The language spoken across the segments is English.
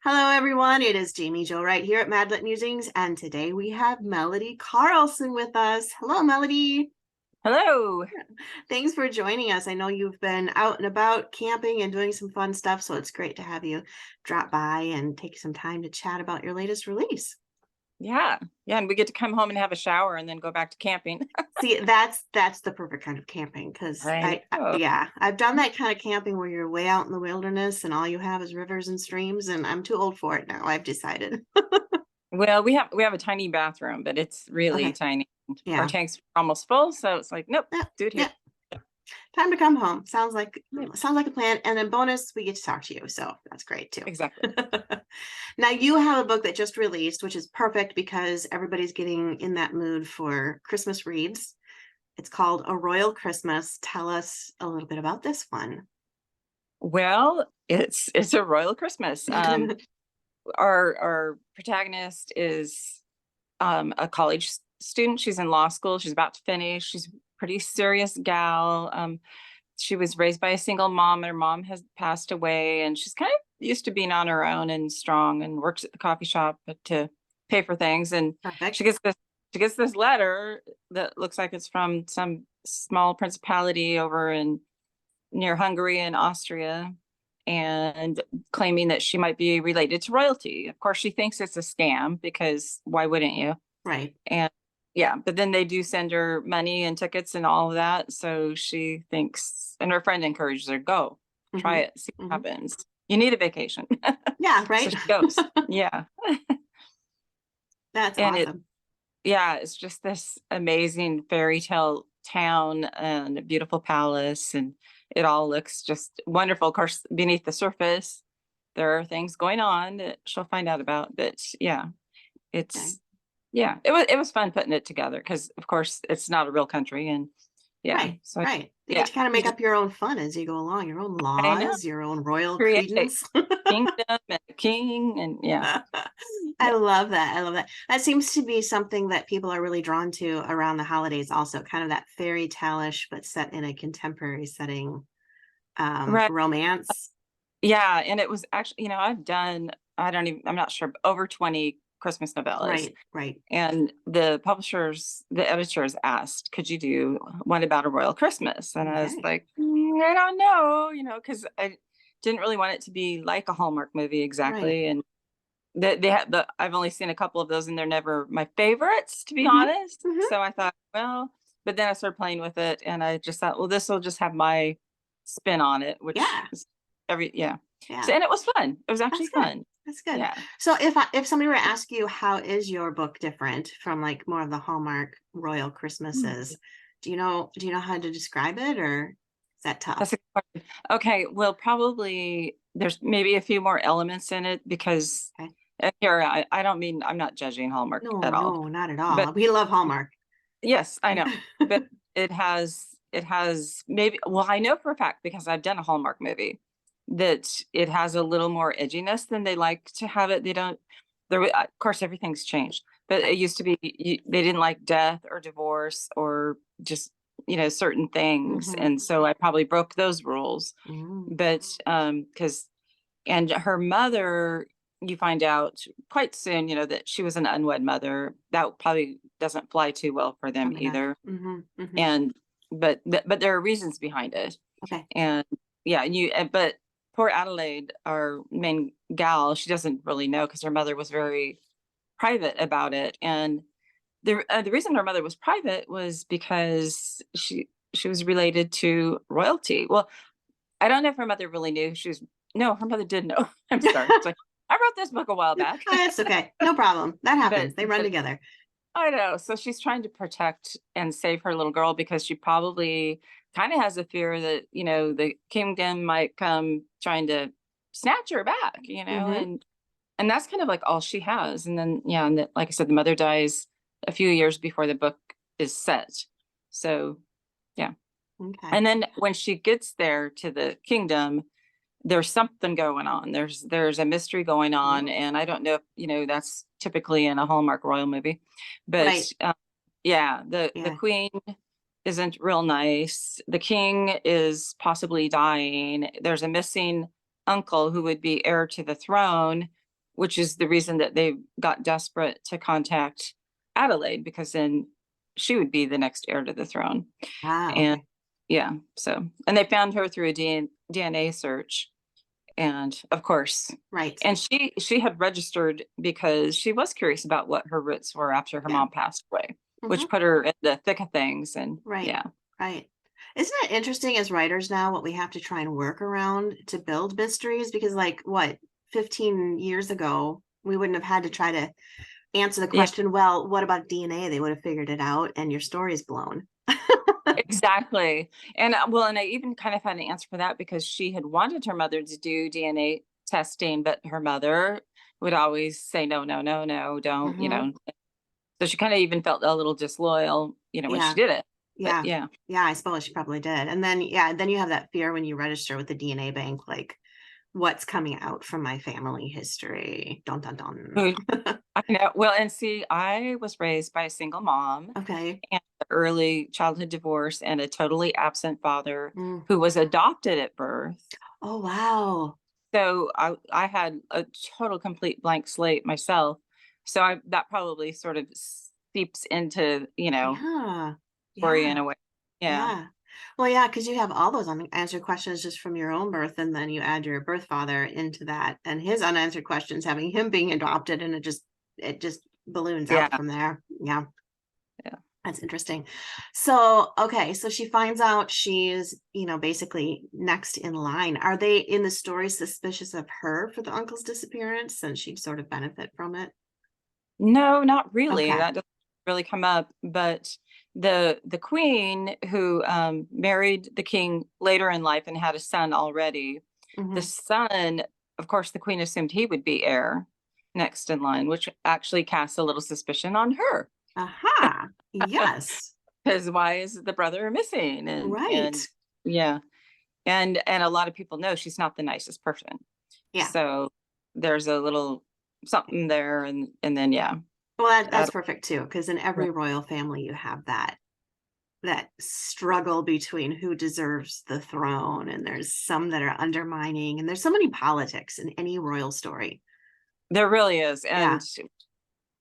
Hello, everyone. It is Jamie Jo right here at Madlet Musings, and today we have Melody Carlson with us. Hello, Melody. Hello. Thanks for joining us. I know you've been out and about camping and doing some fun stuff, so it's great to have you drop by and take some time to chat about your latest release. Yeah. Yeah. And we get to come home and have a shower and then go back to camping. See, that's the perfect kind of camping because I know. yeah, I've done that kind of camping where you're way out in the wilderness and all you have is rivers and streams, and I'm too old for it now. I've decided. Well, we have a tiny bathroom, but it's really Okay. tiny. Our Yeah. tank's almost full, so it's like, nope, Yeah. do it here. Yeah. Time to come home. Sounds like Yeah, a plan. And then bonus, we get to talk to you. So that's great too. exactly. Now you have a book that just released, which is perfect because everybody's getting in that mood for Christmas reads. It's called A Royal Christmas. Tell us a little bit about this one. Well, it's a royal Christmas. Our protagonist is a college student. She's in law school. She's about to finish. She's a pretty serious gal. She was raised by a single mom, and her mom has passed away, and she's kind of used to being on her own and strong, and works at the coffee shop to pay for things. And she Perfect. gets this she gets this letter that looks like it's from some small principality over in near Hungary and Austria, and claiming that she might be related to royalty. Of course, she thinks it's a scam because why wouldn't you? Right. And yeah, but then they do send her money and tickets and all of that. So she thinks, and her friend encourages her, go try Hmm. it, see what Hmm. happens. You need a vacation. Yeah. So Right. she goes. Yeah. That's And awesome. yeah, it's just this amazing fairy tale town and a beautiful palace. And it all looks just wonderful. Of course, beneath the surface, there are things going on that she'll find out about. But yeah, Okay. it's yeah, it was fun putting it together because of course it's not a real country. And yeah, Right. so Right. You get yeah, to kind of you make just up your own fun as you go along, your own I know, laws, your own royal create a credence. kingdom and a king, and yeah, I yeah, love that. I love that. That seems to be something that people are really drawn to around the holidays, also kind of that fairy tale-ish, but set in a contemporary setting, right, romance. yeah. And it was actually, I've done, I'm not sure, over 20 Christmas novellas. Right, right. And the editors asked, could you do one about a royal Christmas? And I was Okay. like, I don't know, because I didn't really want it to be like a Hallmark movie Right. exactly. And they had I've only seen a couple of those, and they're never my favorites, to be Hmm. honest. Hmm. So I thought, well, but then I started playing with it, and I just thought, well, this will just have my spin on it, which Yeah. is yeah. So, Yeah. and it was fun. It was actually That's good. fun. That's good. Yeah. So if somebody were to ask you how is your book different from like more of the Hallmark Royal Christmases, do you know how to describe it or is that That's tough? a good question. Okay, well, probably there's maybe a few more elements in it because Okay. here I don't mean I'm not judging Hallmark No, at all, no, not at but all. We love Hallmark. yes, I know, but it has maybe, well, I know for a fact because I've done a Hallmark movie that it has a little more edginess than they like to have it. They don't of course everything's changed, but it Right. used to be they didn't like death or divorce or just certain things, Mm-hmm. and so I probably broke those rules. Mm. But because and her mother, you find out quite soon, that she was an unwed mother. That probably doesn't fly too well for them Probably not. either. Mm-hmm. Mm-hmm. And but there are reasons behind it. Okay. And yeah, but poor Adelaide, our main gal, she doesn't really know because her mother was very private about it. And the reason her mother was private was because she was related to royalty. Well, I don't know if her mother really knew she was. No, her mother did know. I'm sorry. It's like I wrote this book a while back, It's okay. No problem. That but happens. They run but together. I know. So she's trying to protect and save her little girl because she probably kind of has a fear that, the kingdom might come trying to snatch her back, Mm-hmm. and that's kind of like all she has. And then yeah, and like I said, the mother dies a few years before the book is set. So yeah. Okay. And then when she gets there to the kingdom, there's something going on. There's a mystery going on, Mm. and I don't know if that's typically in a Hallmark royal movie, but Right. yeah, the Yeah. queen isn't real nice. The king is possibly dying. There's a missing uncle who would be heir to the throne, which is the reason that they got desperate to contact Adelaide, because then she would be the next heir to the throne. Ah, And okay. yeah, so, and they found her through a DNA search, and of course, Right. and she had registered because she was curious about what her roots were after her Yeah. mom passed away, Hmm. which put her in the thick of things. And Right. yeah, Right. Isn't it interesting as writers now what we have to try and work around to build mysteries? Because like what, 15 years ago, we wouldn't have had to try to answer the yeah, question, well, what about DNA? They would have figured it out and your story's blown. exactly. And well, and I even kind of had an answer for that, because she had wanted her mother to do DNA testing, but her mother would always say, no, no, no, no, don't, Hmm. So she kind of even felt a little disloyal, when she Yeah. did it. But Yeah. yeah, Yeah, I suppose she probably did. And then, yeah, then you have that fear when you register with the DNA bank, like, what's coming out from my family history? Dun, dun, dun. Food. I know. Well, and see, I was raised by a single mom Okay. and early childhood divorce and a totally absent father Mm. who was adopted at birth. Oh, wow. So I had a total complete blank slate myself. So that probably sort of seeps into, Yeah. story in Yeah. a way. Yeah. Yeah. Well, yeah, because you have all those unanswered questions just from your own birth, and then you add your birth father into that and his unanswered questions, having him being adopted, and it just balloons Yeah. out from there. Yeah. Yeah. That's interesting. So, okay, so she finds out she's, basically next in line. Are they in the story suspicious of her for the uncle's disappearance and she'd sort of benefit from it? No, not really. Okay. That doesn't really come up. But the queen who married the king later in life and had a son already, the Hmm. son, of course, the queen assumed he would be heir next in line, which actually casts a little suspicion on her. Aha. Yes. Because why is the brother missing? Right. And yeah, and a lot of people know she's not the nicest person. Yeah. So there's a little something there, and then yeah, Well, that's that, perfect too, because in every royal family you have that struggle between who deserves the throne, and there's some that are undermining, and there's so many politics in any royal story. there really is. And Yeah.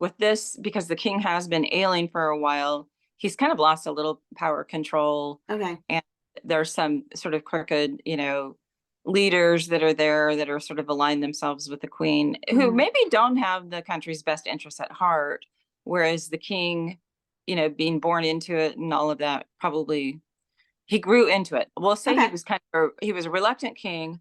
with this, because the king has been ailing for a while, he's kind of lost a little power control. Okay. And there's some sort of crooked, leaders that are there that are sort of aligned themselves with the queen, who Hmm. maybe don't have the country's best interests at heart. Whereas the king, being born into it and all of that, probably he grew into it. We'll say Okay. he was a reluctant king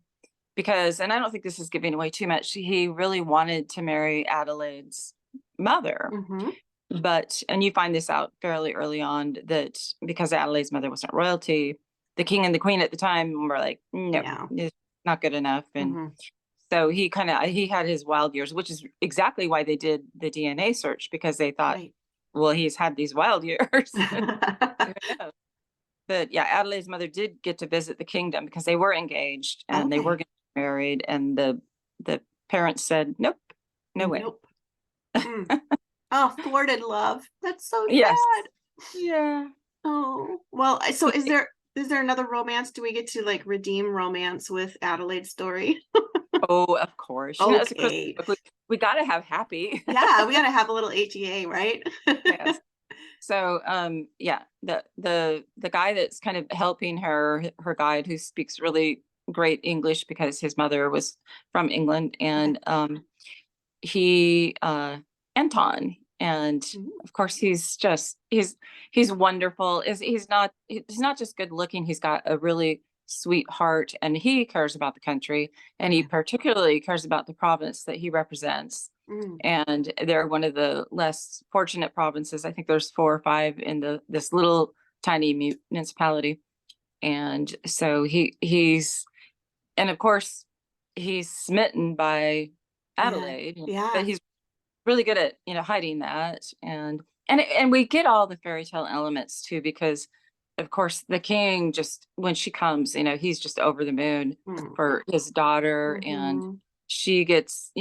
because, and I don't think this is giving away too much, he really wanted to marry Adelaide's mother. Hmm. And you find this out fairly early on, that because Adelaide's mother wasn't royalty, the king and the queen at the time were like, no, Yeah. it's not good enough. And Hmm. so he had his wild years, which is exactly why they did the DNA search, because they thought, Right. well, he's had these wild years. Who knows? But yeah, Adelaide's mother did get to visit the kingdom because they were engaged and they were Okay. getting married, and the parents said, nope, no way. Nope. Mm. Oh, thwarted love. That's so Yes. sad. Yeah. Oh, well, so is there another romance? Do we get to like redeem romance with Adelaide's story? Oh, of course. It's a Christmas Okay. book. We got to have happy. Yeah, we gotta have a little HEA, right? Yes. So, yeah, the guy that's kind of helping her guide, who speaks really great English because his mother was from England, Okay. and he Anton, and Mhm. of course he's wonderful. Is he's not just good looking, he's got a really sweet heart, and he cares about the country, and he Okay. particularly cares about the province that he represents. Mm. And they're one of the less fortunate provinces. I think there's 4 or 5 in this little tiny municipality. And so he's, and of course he's smitten by Yeah. Adelaide, but Yeah. he's really good at, hiding that. And we get all the fairy tale elements too, because of course the king, just when she comes, he's just over the moon Mm. for his daughter, and Mhm. she gets,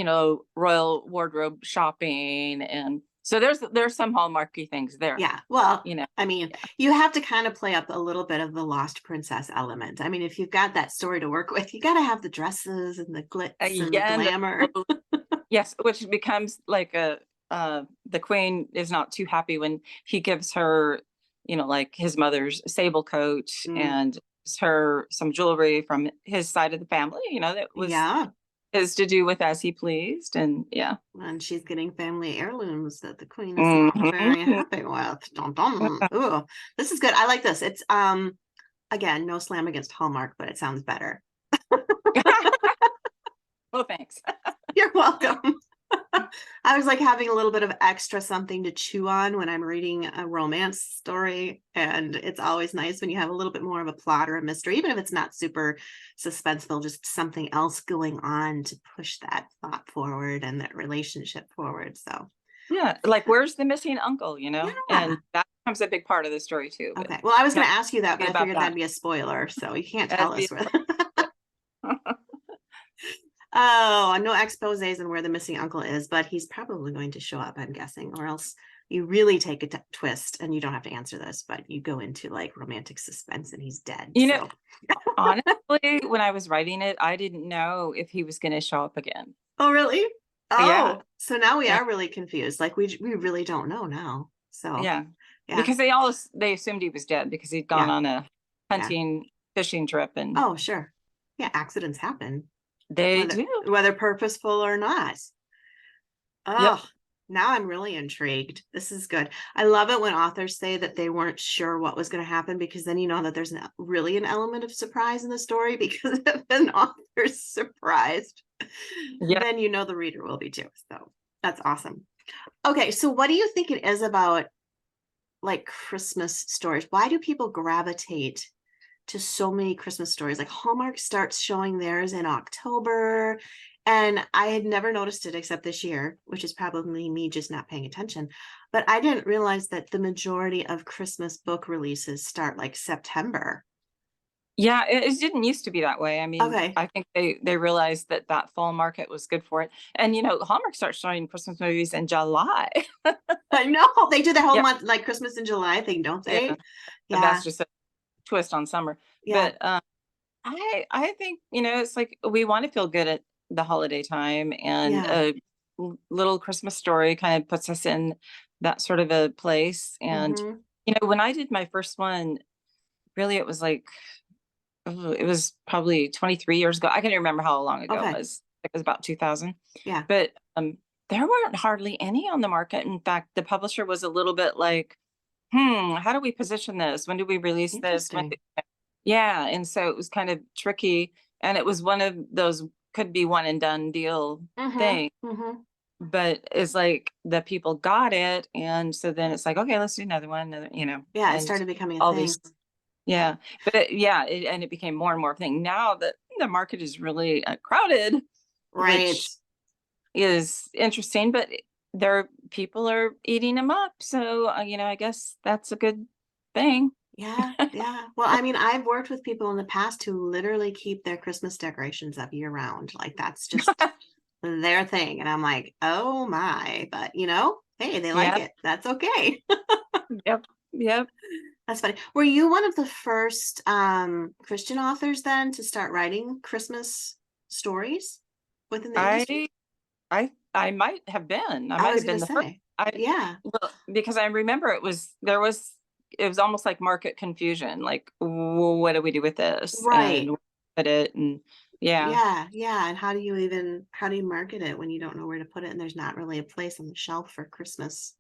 royal wardrobe shopping, and so there's some hallmarky things there, Yeah. Well, you know. I mean, Yeah. you have to kind of play up a little bit of the lost princess element. I mean, if you've got that story to work with, you got to have the dresses and the glitz and the Yeah, and glamour. Yes, which becomes like the queen is not too happy when he gives her, like his mother's sable coat Mm, and gives her some jewelry from his side of the family, that was yeah. his to do with as he pleased. And yeah. And she's getting family heirlooms that the queen is not very Mhm. happy with. Dun, dun. Ooh, this is good. I like this. It's again, no slam against Hallmark, but it sounds better. Well, thanks. You're welcome. I was like having a little bit of extra something to chew on when I'm reading a romance story. And it's always nice when you have a little bit more of a plot or a mystery, even if it's not super suspenseful, just something else going on to push that plot forward and that relationship forward. So, Yeah, like where's the missing uncle, yeah. and that becomes a big part of the story too. But Okay. Well, I was not going to ask you that, but I about figured that'd that. be a spoiler. So you can't That'd tell be us where. Oh, no exposés on where the missing uncle is, but he's probably going to show up, I'm guessing, or else you really take a twist and you don't have to answer this, but you go into like romantic suspense and he's dead. you know, So, Honestly, when I was writing it, I didn't know if he was gonna show up again. oh, really? Yeah, Oh, so now we yeah, are really confused. Like we really don't know now. So, yeah. yeah, Because they assumed he was dead because he'd gone yeah, on a yeah. hunting, fishing trip, and Oh, sure. Yeah, accidents happen, they whether do. purposeful or not. Yep. Oh, now I'm really intrigued. This is good. I love it when authors say that they weren't sure what was going to happen because then you know that there's really an element of surprise in the story because if an author's surprised, Yep. then you know the reader will be too. So that's awesome. Okay, so what do you think it is about like Christmas stories? Why do people gravitate to so many Christmas stories? Like Hallmark starts showing theirs in October. And I had never noticed it except this year, which is probably me just not paying attention. But I didn't realize that the majority of Christmas book releases start like September. Yeah, it didn't used to be that way. I mean, Okay. I think they realized that that fall market was good for it. And, Hallmark starts showing Christmas movies in July. I know they do the whole Yep. month, like Christmas in July thing, don't Yeah. they? And that's Yeah. just a twist on summer. Yeah. But I think, it's like we want to feel good at the holiday time, and Yeah. a little Christmas story kind of puts us in that sort of a place. And, Mm-hmm. when I did my first one, really it was like, oh, it was probably 23 years ago. I can't remember how long ago it Okay. was. It was about 2000. Yeah. But there weren't hardly any on the market. In fact, the publisher was a little bit like, how do we position this? When do we release this? Interesting. Yeah, and so it was kind of tricky, and it was one of those could be one and done deal Mm-hmm. thing, Mm-hmm. but it's like the people got it, and so then it's like, okay, let's do another one, Yeah, it and started becoming a all these, thing. Yeah. yeah, but and it became more and more thing. Now that the market is really crowded, Right. which is interesting, but there people are eating them up, so I guess that's a good thing. Yeah, yeah. Well, I mean, I've worked with people in the past who literally keep their Christmas decorations up year round. Like that's just their thing. And I'm like, oh my, but hey, they like Yeah. it. That's okay. Yep. Yep. That's funny. Were you one of the first Christian authors then to start writing Christmas stories within the industry? I might have been. I I might was have gonna been the first. say, I yeah. Well, because I remember it was almost like market confusion. Like, what do we do with this? And Right. where to put it, and yeah, Yeah, yeah. And how do you market it when you don't know where to put it and there's not really a place on the shelf for Christmas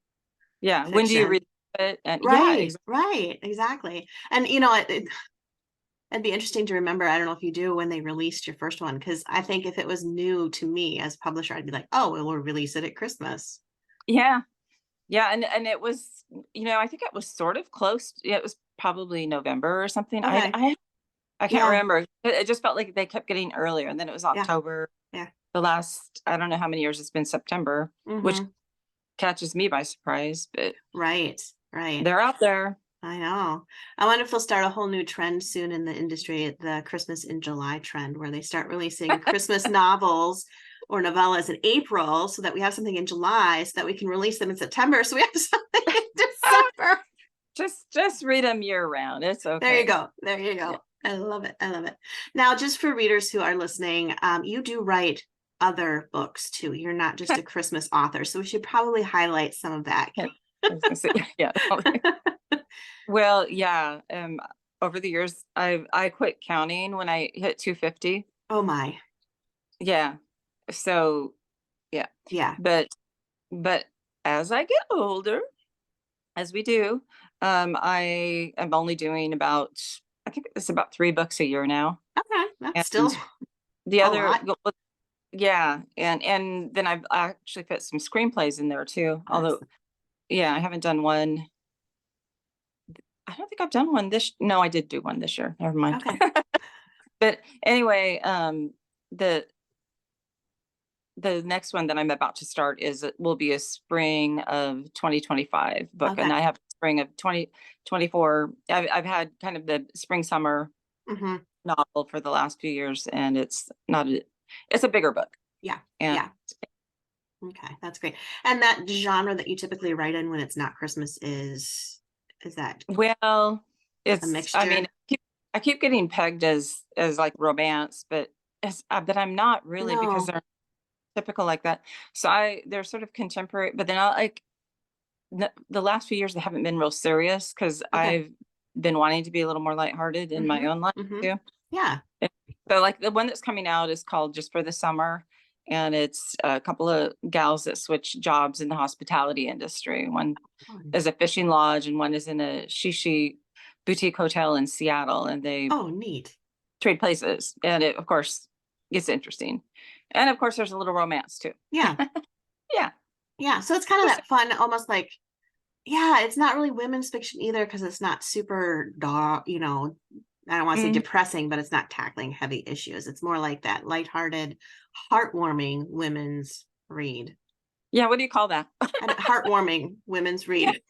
yeah. When do you read fiction? it? And yeah, Right, right, exactly. And it'd be interesting to remember. I don't know if you do when they released your first one, because I think if it was new to me as a publisher, I'd be like, oh, well, we'll release it at Christmas. yeah, yeah. And it was, I think it was sort of close. Yeah, it was probably November or something. Okay. I can't Yeah, remember. It just felt like they kept getting earlier, and then it was yeah, October. yeah. The last, I don't know how many years it's been September, which Mm-hmm. catches me by surprise, but Right, right. they're out there. I know. I wonder if they'll start a whole new trend soon in the industry, the Christmas in July trend, where they start releasing Christmas novels or novellas in April so that we have something in July so that we can release them in September. So we have something in December. Just read them year round. It's There you okay. go. There you Yeah. go. I love it. I love it. Now, just for readers who are listening, you do write other books too. You're not just a Christmas author. So we should probably highlight some of that. Yeah, I was gonna say, yeah. Well, yeah. Over the years, I quit counting when I hit 250. Oh my. Yeah. So yeah, Yeah. but but as I get older, as we do, I am only doing about, I think it's about 3 books a year now, Okay. That's still and the a other, lot. yeah, and then I actually put some screenplays in there too. Oh, that's Although, yeah, I haven't done one. I don't think I've done one this. No, I did do one this year. Never mind. okay. But anyway, the the next one that I'm about to start will be a spring of 2025 book, and Okay. I have spring of 2024. I've had kind of the spring summer Hmm. novel for the last few years, and it's a bigger book. Yeah. And Yeah. Okay. That's great. And that genre that you typically write in when it's not Christmas is that well, a I mean, mixture? I keep getting pegged as like romance, but I'm not really, because No. they're typical like that. So they're sort of contemporary, but then I like the last few years they haven't been real serious because Okay. I've been wanting to be a little more lighthearted in my Hmm. own life Hmm. too. Yeah. And so like the one that's coming out is called Just for the Summer, and it's a couple of gals that switch jobs in the hospitality industry. One Fun. is a fishing lodge and one is in a shishi boutique hotel in Seattle, and they Oh, neat. trade places, and it of course gets interesting. And of course there's a little romance too. Yeah. Yeah. Yeah. So it's kind of Just that fun, almost like, yeah, it's not really women's fiction either because it's not super dark, I don't want to say mhm. depressing, but it's not tackling heavy issues. It's more like that lighthearted, heartwarming women's read. Yeah, what do you call that? And heartwarming women's Yeah, read.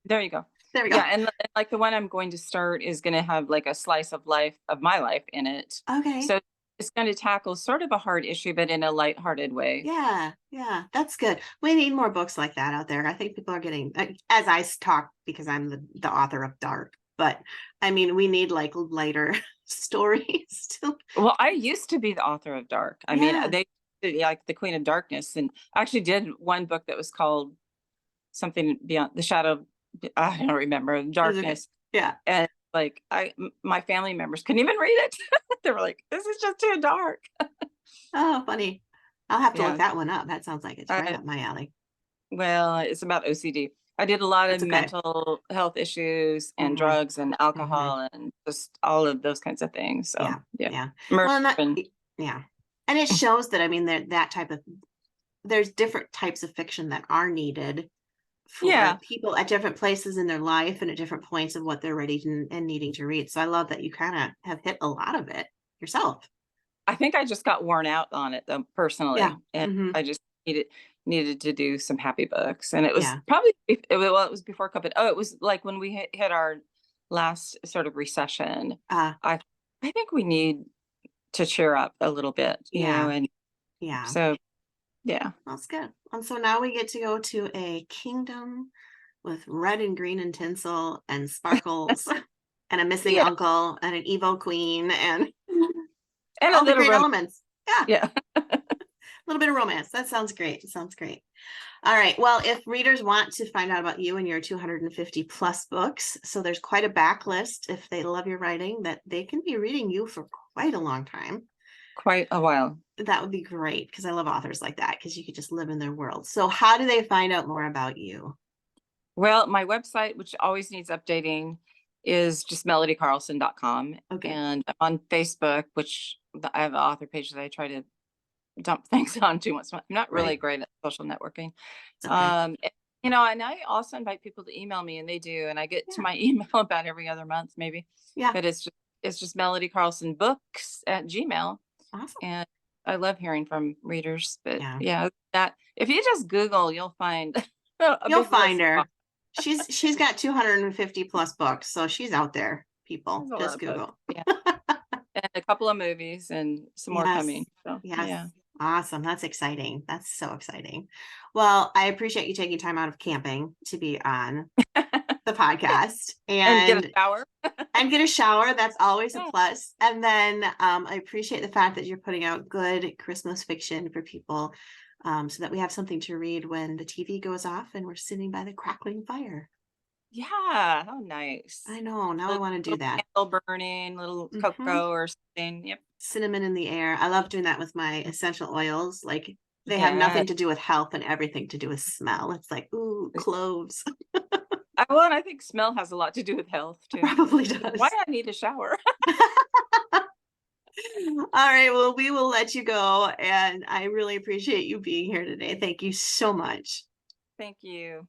there you go. There we Yeah, go. and like the one I'm going to start is gonna have like a slice of life of my life in it. Okay. So it's gonna tackle sort of a hard issue, but in a lighthearted way. Yeah. Yeah. That's good. We need more books like that out there. I think people are getting, as talk, because I'm the author of Dark, but I mean, we need like lighter stories to, Well, I used to be the author of Dark. I mean, yeah. like the Queen of Darkness, and I actually did one book that was called something beyond the shadow. I don't remember It's okay. darkness, Yeah. and like my family members couldn't even read it. They were like, "This is just too dark." Oh, funny. I'll have to look Yeah. that one up. That sounds like it's right I, up my alley. well, it's about OCD. I did a lot of That's okay. mental health issues and Hmm. drugs and Hmm. alcohol and just all of those kinds of things. So Yeah. yeah, Yeah. murder Well, and and yeah. And it shows that, I mean, that type of, there's different types of fiction that are needed for yeah. people at different places in their life and at different points of what they're ready and needing to read. So I love that you kind of have hit a lot of it yourself. I think I just got worn out on it though Yeah. personally, and Hmm. I just needed to do some happy books. And it was Yeah. probably well, it was before COVID. Oh, it was like when we hit our last sort of recession. Uh, I I think we need to cheer up a little bit, yeah. and Yeah. so yeah. That's good. And so now we get to go to a kingdom with red and green and tinsel and sparkles and a missing Yeah. uncle and an evil queen and And a all the little great elements. Yeah, yeah. a little bit of romance. That sounds great. It sounds great. All right. Well, if readers want to find out about you and your 250 plus books, so there's quite a backlist if they love your writing that they can be reading you for quite a long time. Quite a while. That would be great because I love authors like that because you could just live in their world. So, how do they find out more about you? Well, my website, which always needs updating, is just melodycarlson.com. Okay, And I'm on Facebook, which I have an author page that I try to dump things onto once. I'm not really right. great at social networking. It's okay. And I also invite people to email me, and they do. And I get to Yeah. my email about every other month, maybe. Yeah. But it's just Melody Carlson Books at Gmail. Awesome. And I love hearing from readers. But Yeah. yeah, that if you just Google, you'll find a You'll big find list. her. She's got 250 plus books, so she's out there, people. There's a lot Just of books. Google. Yeah. And a couple of movies and some more Yes. coming. So Yes. yeah. Awesome. That's exciting. That's so exciting. Well, I appreciate you taking time out of camping to be on. the podcast And get a shower. and get a shower. That's always a Yeah. plus. And then I appreciate the fact that you're putting out good Christmas fiction for people, so that we have something to read when the TV goes off and we're sitting by the crackling fire. Yeah, how nice. I know. Now I Little, want to do little that. candle burning, little Hmm. cocoa or something. Yep. Cinnamon in the air. I love doing that with my essential oils. Like they have Yeah. nothing to do with health and everything to do with smell. It's like, ooh, cloves. Well, and I think smell has a lot to do with health too. Probably Why does. I need a shower. All right. Well, we will let you go. And I really appreciate you being here today. Thank you so much. Thank you.